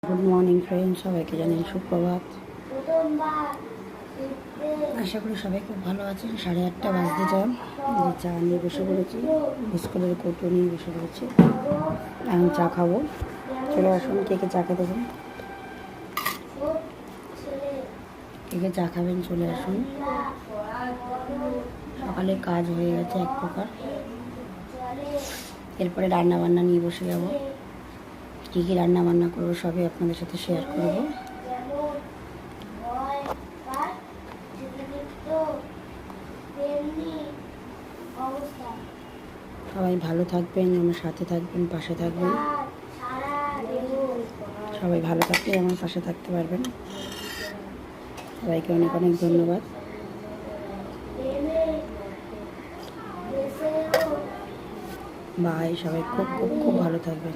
Good morning friend, সবাইকে জানাই সুপ্রভাত। আশা করি সবাই খুব ভালো আছেন। 8:30 বাজতে যান, চা নিয়ে বসে পড়েছি, বিস্কুটের কৌটো নিয়ে বসে পড়েছি। এখন চা খাবো। চলে আসুন, কে কে চা খেতে দেবেন, কে কে চা খাবেন চলে আসুন। সকালে কাজ হয়ে গেছে এক প্রকার, এরপরে রান্না বান্না নিয়ে বসে যাবো। কী কী রান্না বান্না করবো সবই আপনাদের সাথে শেয়ার করবো। সবাই ভালো থাকবেন, আমার সাথে থাকবেন, পাশে থাকবেন। সবাই ভালো থাকলে আমার পাশে থাকতে পারবেন। সবাইকে অনেক অনেক ধন্যবাদ। বাই, সবাই খুব খুব খুব ভালো থাকবেন।